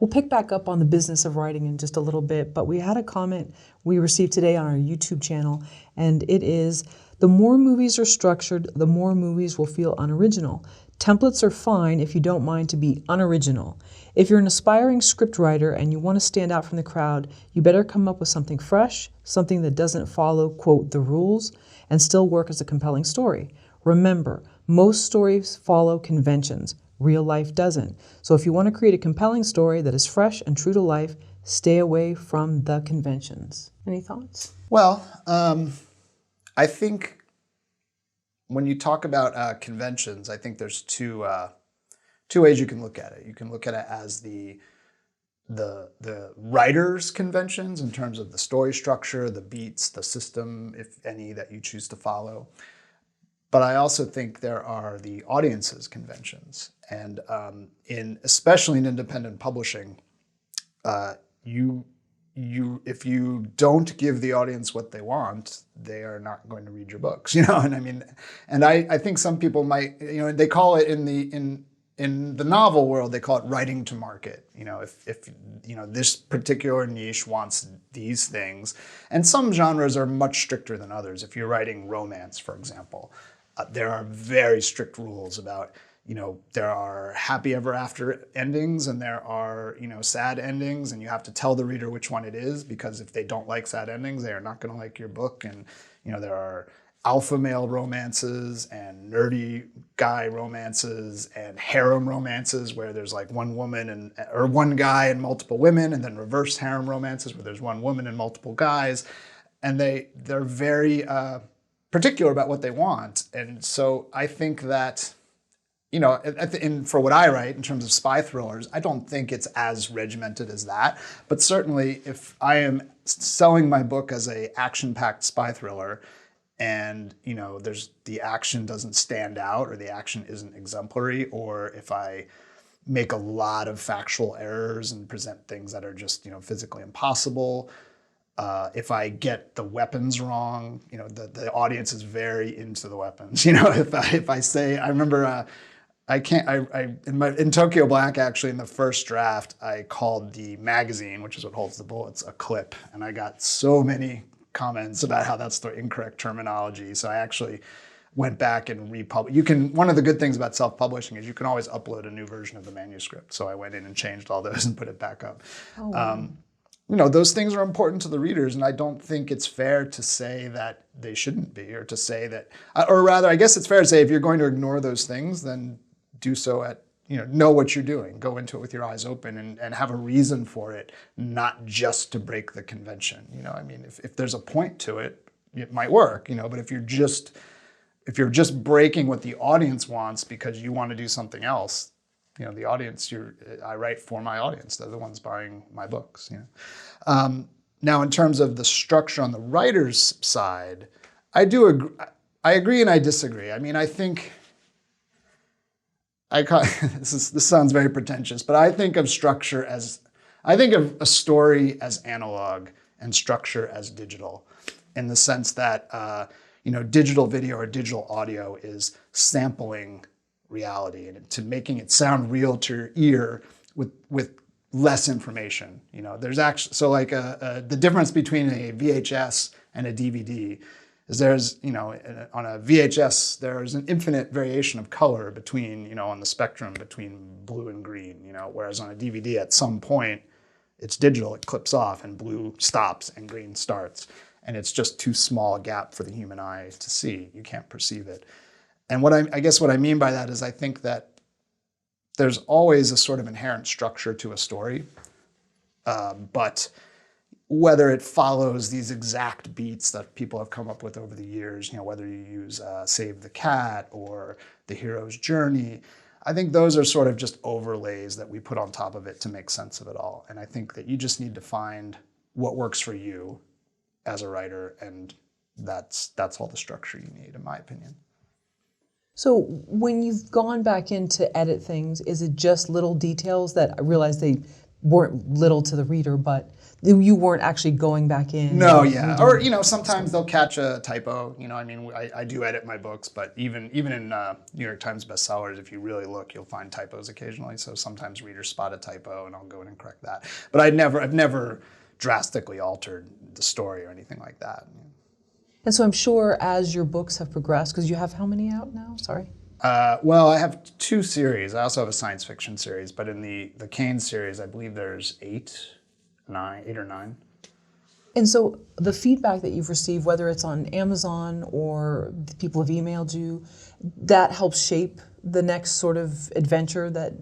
We'll pick back up on the business of writing in just a little bit, but we had a comment we received today on our YouTube channel, and it is, the more movies are structured, the more movies will feel unoriginal. Templates are fine if you don't mind to be unoriginal. If you're an aspiring scriptwriter and you want to stand out from the crowd, you better come up with something fresh, something that doesn't follow, quote, the rules, and still work as a compelling story. Remember, most stories follow conventions. Real life doesn't. So if you want to create a compelling story that is fresh and true to life, stay away from the conventions. Any thoughts? Well, I think when you talk about conventions, I think there's two ways you can look at it. You can look at it as the writer's conventions in terms of the story structure, the beats, the system, if any, that you choose to follow. But I also think there are the audience's conventions. And especially in independent publishing, if you don't give the audience what they want, they are not going to read your books, you know. And I mean, and I think some people might, you know, they call it in the novel world, they call it writing to market. You know, if you know, this particular niche wants these things, and some genres are much stricter than others. If you're writing romance, for example, there are very strict rules about, you know, there are happy ever after endings and there are, you know, sad endings, and you have to tell the reader which one it is, because if they don't like sad endings, they are not going to like your book. And, you know, there are alpha male romances and nerdy guy romances and harem romances where there's like one woman or one guy and multiple women, and then reverse harem romances where there's one woman and multiple guys. And they're very particular about what they want. And so I think that, you know, for what I write in terms of spy thrillers, I don't think it's as regimented as that. But certainly if I am selling my book as a action-packed spy thriller and, you know, the action doesn't stand out or the action isn't exemplary, or if I make a lot of factual errors and present things that are just, you know, physically impossible, if I get the weapons wrong, you know, the audience is very into the weapons. You know, if I say, I remember in Tokyo Black, actually, in the first draft, I called the magazine, which is what holds the bullets, a clip. And I got so many comments about how that's the incorrect terminology. So I actually went back and republished. One of the good things about self-publishing is you can always upload a new version of the manuscript. So I went in and changed all those and put it back up. Oh, wow. You know, those things are important to the readers, and I don't think it's fair to say that they shouldn't be, or to say that, or rather, I guess it's fair to say if you're going to ignore those things, then do so at, you know what you're doing. Go into it with your eyes open and have a reason for it, not just to break the convention. You know, I mean, if there's a point to it, it might work, you know, but if you're just breaking what the audience wants because you want to do something else, you know, the audience, I write for my audience. They're the ones buying my books, you know. Now, in terms of the structure on the writer's side, I agree and I disagree. I mean, I think, this sounds very pretentious, but I think of a story as analog and structure as digital, in the sense that, you know, digital video or digital audio is sampling reality and to making it sound real to your ear with less information. You know, there's actually, so like the difference between a VHS and a DVD is there's, you know, on a VHS, there's an infinite variation of color between, you know, on the spectrum between blue and green, you know, whereas on a DVD at some point, it's digital, it clips off and blue stops and green starts. And it's just too small a gap for the human eye to see. You can't perceive it. And I guess what I mean by that is I think that there's always a sort of inherent structure to a story, but whether it follows these exact beats that people have come up with over the years, you know, whether you use Save the Cat or The Hero's Journey, I think those are sort of just overlays that we put on top of it to make sense of it all. And I think that you just need to find what works for you as a writer, and that's all the structure you need, in my opinion. So when you've gone back in to edit things, is it just little details that I realize they weren't little to the reader, but you weren't actually going back in. No, and yeah. reading. Or, you know, sometimes they'll catch a typo. You know, I mean, I do edit my books, but even in New York Times bestsellers, if you really look, you'll find typos occasionally. So sometimes readers spot a typo and I'll go in and correct that. But I've never drastically altered the story or anything like that. And so I'm sure as your books have progressed, because you have how many out now? Sorry. Well, I have 2 series. I also have a science fiction series, but in the Caine series, I believe there's 8 or 9. And so the feedback that you've received, whether it's on Amazon or people have emailed you, that helps shape the next sort of adventure that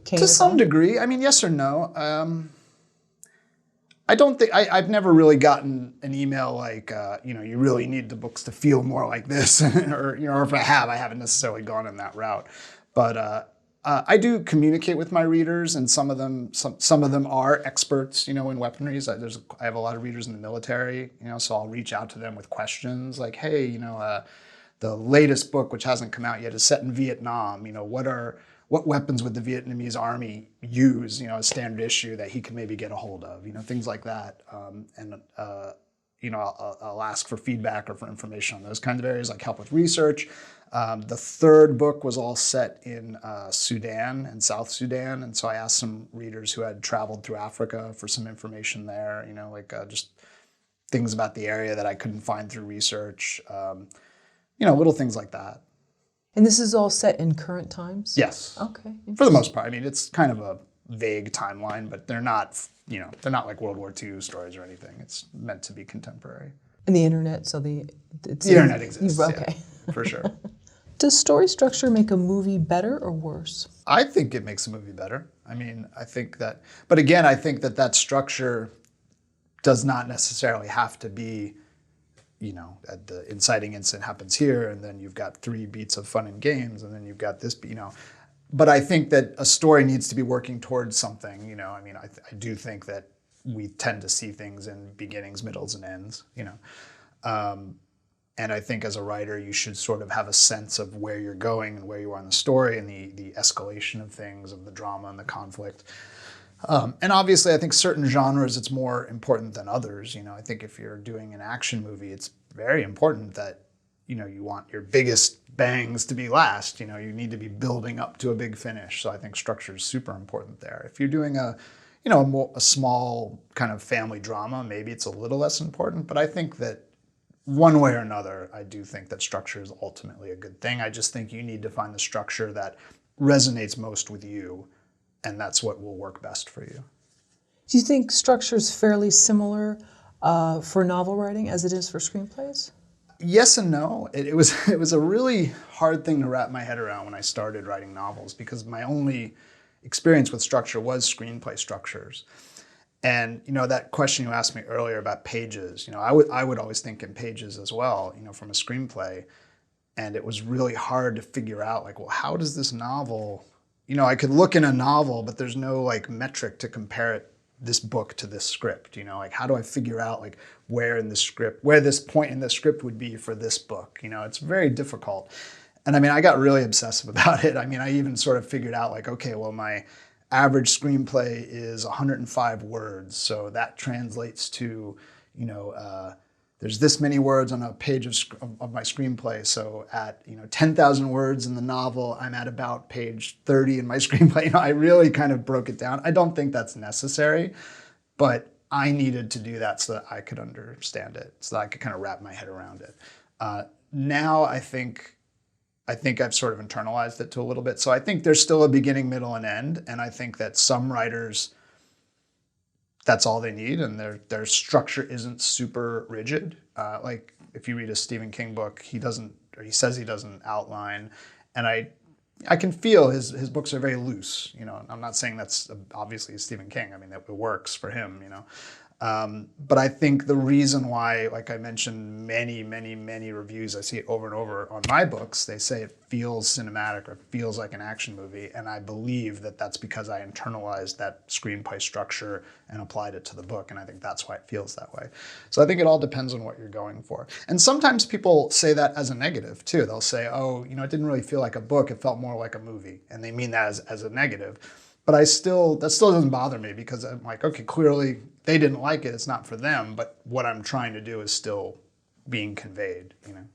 Caine To is some on? degree. I mean, yes or no. I don't think I've never really gotten an email like, you know, you really need the books to feel more like this, or you know, or if I haven't necessarily gone in that route. But I do communicate with my readers, and some of them are experts, you know, in weaponries. I have a lot of readers in the military, you know, so I'll reach out to them with questions like, hey, you know, the latest book, which hasn't come out yet, is set in Vietnam. You know, what weapons would the Vietnamese army use, you know, a standard issue that he could maybe get a hold of, you know, things like that. You know, I'll ask for feedback or for information on those kinds of areas, like help with research. The 3rd book was all set in Sudan and South Sudan. And so I asked some readers who had traveled through Africa for some information there, you know, like just things about the area that I couldn't find through research, you know, little things like that. And this is all set in current times? Yes. Okay. For the most part. I mean, it's kind of a vague timeline, but they're not, you know, they're not like World War II stories or anything. It's meant to be contemporary. And the internet, so the internet exists, Okay. yeah, for sure. Does story structure make a movie better or worse? I think it makes a movie better. I mean, I think that, but again, I think that structure does not necessarily have to be, you know, the inciting incident happens here, and then you've got 3 beats of fun and games, and then you've got this, you know. But I think that a story needs to be working towards something, you know. I mean, I do think that we tend to see things in beginnings, middles, and ends, you know. And I think as a writer, you should sort of have a sense of where you're going and where you are in the story and the escalation of things, of the drama and the conflict. And obviously, I think certain genres, it's more important than others. You know, I think if you're doing an action movie, it's very important that, you know, you want your biggest bangs to be last. You know, you need to be building up to a big finish. So I think structure is super important there. If you're doing a small kind of family drama, maybe it's a little less important. But I think that one way or another, I do think that structure is ultimately a good thing. I just think you need to find the structure that resonates most with you, and that's what will work best for you. Do you think structure is fairly similar for novel writing as it is for screenplays? Yes and no. It was a really hard thing to wrap my head around when I started writing novels, because my only experience with structure was screenplay structures. And, you know, that question you asked me earlier about pages, you know, I would always think in pages as well, you know, from a screenplay. And it was really hard to figure out, like, well, how does this novel, you know, I could look in a novel, but there's no like metric to compare this book to this script, you know, like how do I figure out like where this point in the script would be for this book? You know, it's very difficult. And I mean, I got really obsessive about it. I mean, I even sort of figured out like, okay, well, my average screenplay is 105 words. So that translates to, you know, there's this many words on a page of my screenplay. So at, you know, 10,000 words in the novel, I'm at about page 30 in my screenplay. You know, I really kind of broke it down. I don't think that's necessary, but I needed to do that so that I could understand it, so that I could kind of wrap my head around it. Now I think I've sort of internalized it to a little bit. So I think there's still a beginning, middle, and end. And I think that some writers, that's all they need, and their structure isn't super rigid. Like if you read a Stephen King book, he says he doesn't outline, and I can feel his books are very loose. You know, I'm not saying that's obviously Stephen King. I mean, it works for him. You know. But I think the reason why, like I mentioned, many reviews, I see it over and over on my books, they say it feels cinematic or feels like an action movie. And I believe that that's because I internalized that screenplay structure and applied it to the book. And I think that's why it feels that way. So I think it all depends on what you're going for. And sometimes people say that as a negative too. They'll say, oh, you know, it didn't really feel like a book. It felt more like a movie. And they mean that as a negative. But that still doesn't bother me because I'm like, okay, clearly they didn't like it. It's not for them. But what I'm trying to do is still being conveyed, you know.